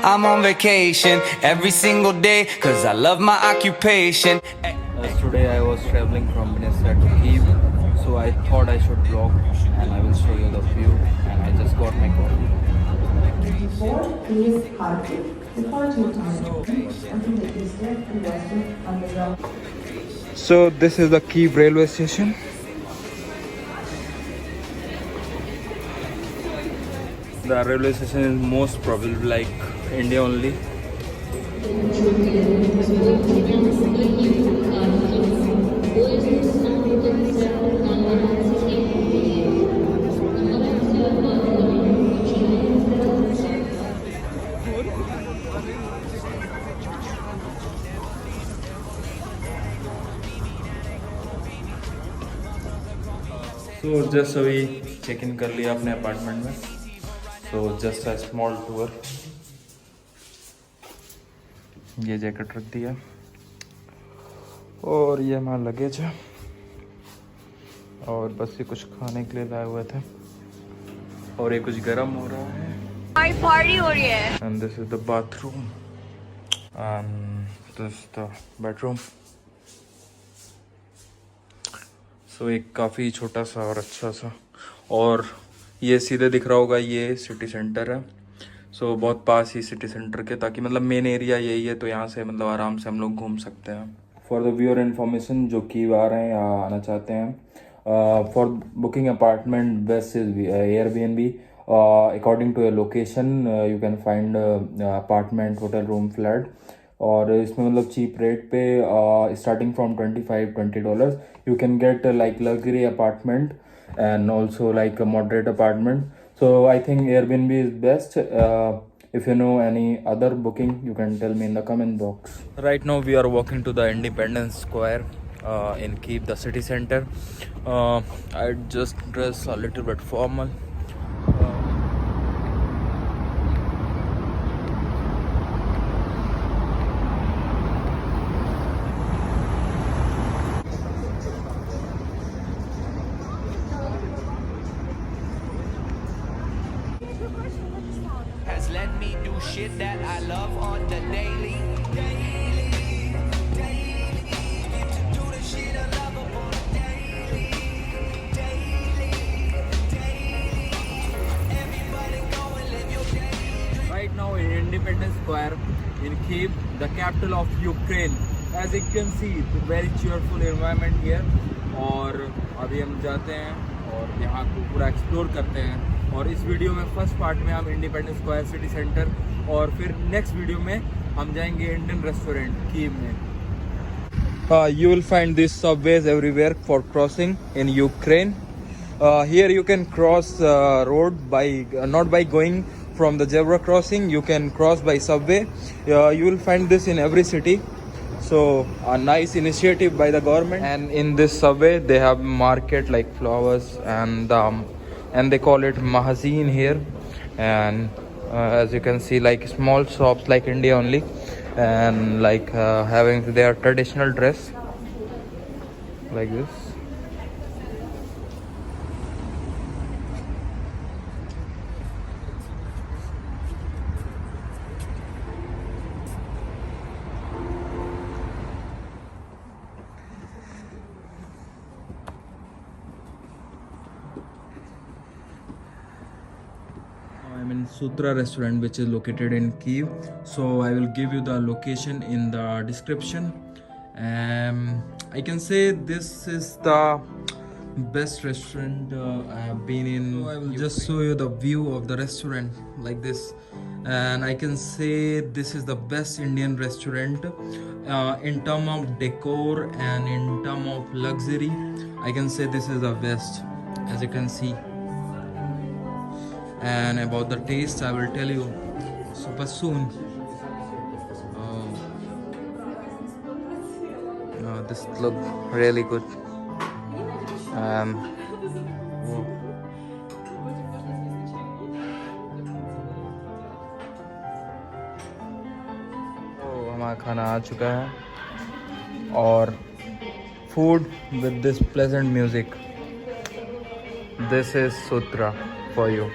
I'm on vacation every single day, cause I love my occupation. As today I was traveling from Vinnytsia to Kyiv, so I thought I should vlog and I will show you the view. And I just got my coffee. Before Kyiv, Kharkiv, before two times, until the eastern and western underground. So this is the Kyiv railway station. The railway station is most probably like India only. So just अभी check in कर लिया अपने apartment में. So just a small tour. ये jacket रख दिया और ये हमारा लगेज है और बस ये कुछ खाने के लिए लाए हुए थे और ये कुछ गर्म हो रहा है. पार्टी हो रही है. And this is the bathroom and this is the bedroom. So एक काफ़ी छोटा सा और अच्छा सा, और ये सीधे दिख रहा होगा ये सिटी सेंटर है. सो बहुत पास ही सिटी सेंटर के, ताकि मतलब मेन एरिया यही है तो यहाँ से मतलब आराम से हम लोग घूम सकते हैं. फॉर द व्यूअर इन्फॉर्मेशन जो की आ रहे हैं या आना चाहते हैं, for booking apartment best is Airbnb. According to your location you can find apartment, hotel, room, flat. और इसमें मतलब चीप रेट पे starting from $25-20 you can get like luxury apartment and also like a moderate apartment. So I think Airbnb is best. If you know any other booking, you can tell me in the comment box. Right now we are walking to the Independence Square in Kyiv, the city center. I just dress a little bit formal. Has let me do shit that I love on the daily. Right now in Independence Square in Kyiv, the capital of Ukraine. As you can see, the very cheerful environment here. और अभी हम जाते हैं और यहाँ को पूरा explore करते हैं. और इस वीडियो में फर्स्ट पार्ट में हम इंडिपेंडेंस स्क्वायर सिटी सेंटर, और फिर नेक्स्ट वीडियो में हम जाएंगे इंडियन रेस्टोरेंट कीव में. You will find these subways everywhere for crossing in Ukraine. Here you can cross road by not by going from the zebra crossing. You can cross by subway. You will find this in every city. So a nice initiative by the government. And in this subway they have market like flowers and they call it mahazin here. And as you can see, like small shops like India only, and like having their traditional dress like this. I'm in Sutra restaurant, which is located in Kyiv. So I will give you the location in the description. I can say this is the best restaurant I have been in. So I will just show you the view of the restaurant like this, and I can say this is the best Indian restaurant in terms of decor and in terms of luxury. I can say this is the best, as you can see. And about the taste, I will tell you super soon. This look really good. हमारा खाना आ चुका है और food with this pleasant music. This is Sutra for you.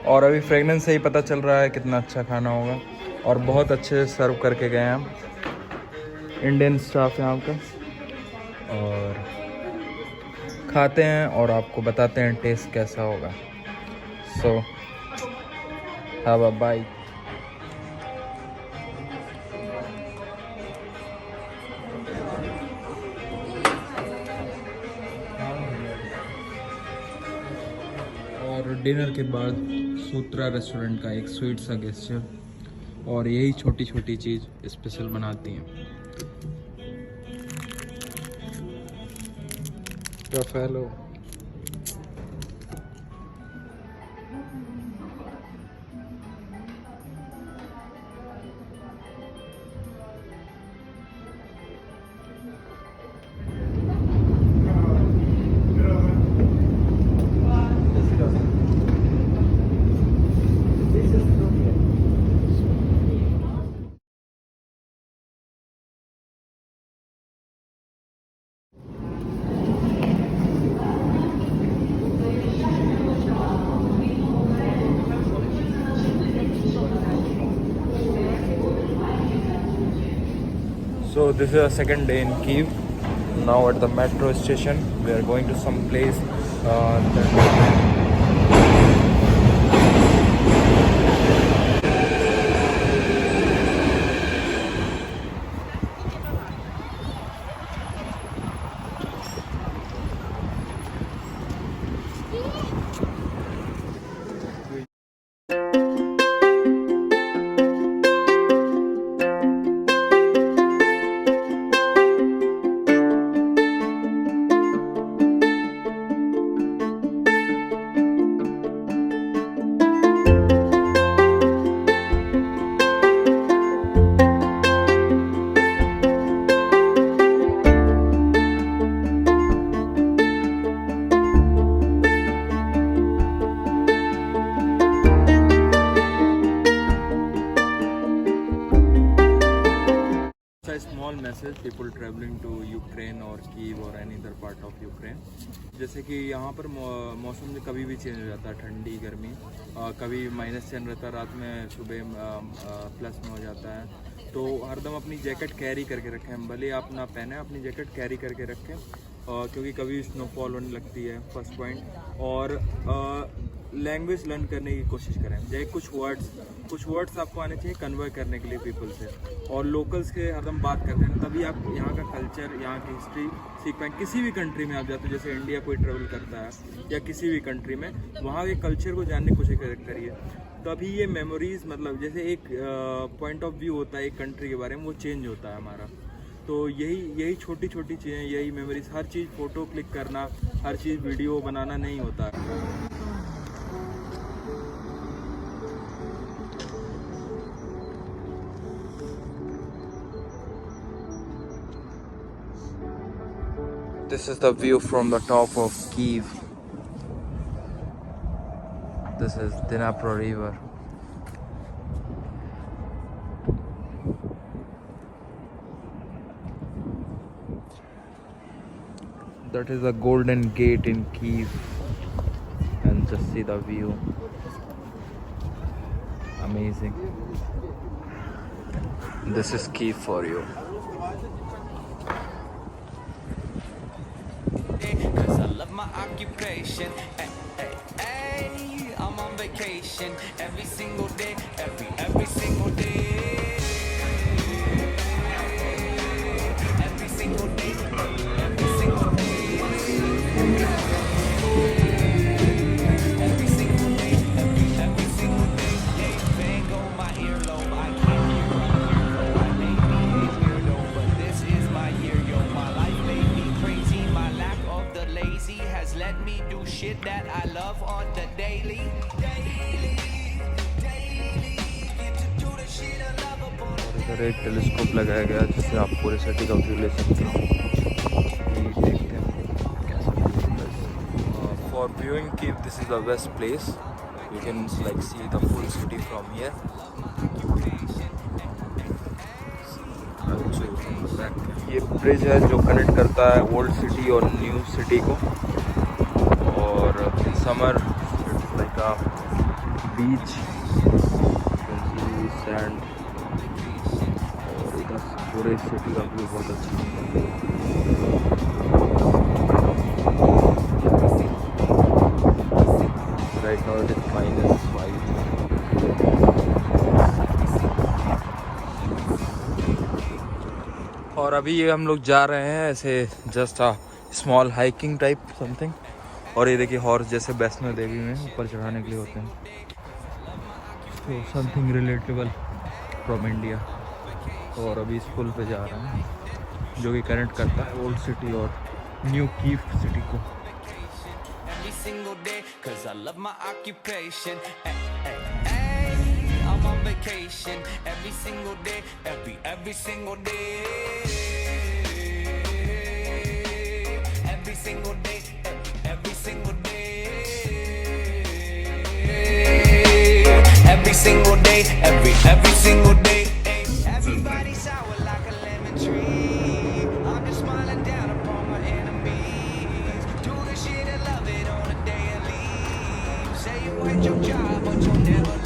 और अभी fragrance से ही पता चल रहा है कितना अच्छा खाना होगा, और बहुत अच्छे से सर्व करके गए हैं हम, इंडियन स्टाफ यहाँ का। और खाते हैं और आपको बताते हैं टेस्ट कैसा होगा। So have a bite. और डिनर के बाद सूत्रा रेस्टोरेंट का एक स्वीट सा गेस्चर, और यही छोटी छोटी चीज़ स्पेशल बनाती हैं। Raffaello So this is our second day in Kyiv. Now at the metro station, we are going to some place. A small message people traveling to Ukraine or Kyiv or any other part of Ukraine, जैसे कि यहाँ पर मौसम में कभी भी change हो जाता है, ठंडी गर्मी, कभी -10 रहता है रात में, सुबह प्लस में हो जाता है। तो हरदम अपनी जैकेट कैरी करके रखें, भले आप ना पहने, अपनी जैकेट कैरी करके रखें, क्योंकि कभी स्नोफॉल होने लगती है, फर्स्ट पॉइंट। और लैंग्वेज लर्न करने की कोशिश करें, जैसे कुछ वर्ड्स आपको आने चाहिए कन्वे करने के लिए पीपल से, और लोकल्स के हरदम बात करते हैं, तभी आप यहाँ का कल्चर, यहाँ की हिस्ट्री सीख पाएंगे। किसी भी कंट्री में आप जाते हो, जैसे इंडिया कोई ट्रेवल करता है या किसी भी कंट्री में, वहाँ के कल्चर को जानने की कोशिश करिए, तभी ये मेमोरीज, मतलब जैसे एक पॉइंट ऑफ व्यू होता है एक कंट्री के बारे में, वो चेंज होता है हमारा। तो यही छोटी छोटी चीज़ें, यही मेमोरीज, हर चीज़ फ़ोटो क्लिक करना, हर चीज़ वीडियो बनाना नहीं होता है। This is the view from the top of Kyiv. This is Dnipro River. That is the Golden Gate in Kyiv, and just see the view. Amazing. This is Kyiv for you. Cause I love my occupation. Ay, ay, ay, I'm on vacation every single day, every single day. Every single day, every single day. Every single day, every single day. Hey, bang on my earlobe, I can't hear my earlobe. I may be a weirdo, but this is my year, yo. My life made me crazy. My lack of the lazy has let me do shit that I love on the daily. इधर एक telescope लगाया गया जिससे आप पूरे city का view ले सकते हो। देखते हैं कैसा। For viewing Kyiv, this is the best place. You can like see the full city from here. ये ब्रिज है जो कनेक्ट करता है ओल्ड सिटी और न्यू सिटी को, और in summer it's like a beach, sand, और इधर पूरे सिटी का व्यू बहुत अच्छा है। Right now it is -5। और अभी ये हम लोग जा रहे हैं ऐसे just small hiking type something. और ये देखिए हॉर्स जैसे वैष्णो देवी में ऊपर चढ़ाने के लिए होते हैं, तो समथिंग रिलेटेबल फ्रॉम इंडिया। और अभी इस पुल पे जा रहे हैं जो कि कनेक्ट करता है ओल्ड सिटी और न्यू कीफ सिटी को। every single day, cause I love my occupation. Ay, I'm on vacation every single day, every single day. Every single day, every single day. Every single day, every single day. Everybody sour like a lemon tree. I'm just smiling down upon my enemies. Do the shit and love it on a daily. Say you hate your job, but you'll never